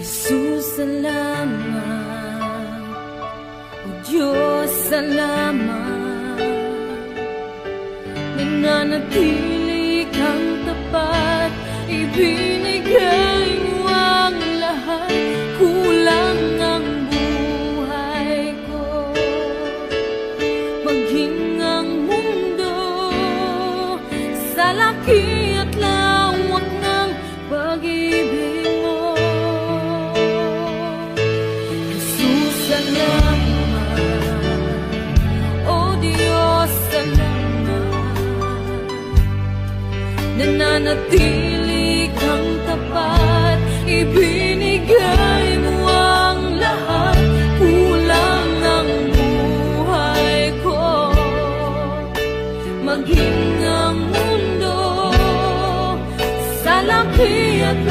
Jesus, salamat. O Diyos, salamat. Nananatili kang tapat, ibinigay mo ang lahat. Kulang ang buhay ko, maging ang mundo sa laki at lawak ng pag-ibig mo. Jesus, salamat. O Diyos, salamat. Nananatili kang tapat, ibinigay mo ang lahat. Kulang ang buhay ko, maging ang mundo sa laki at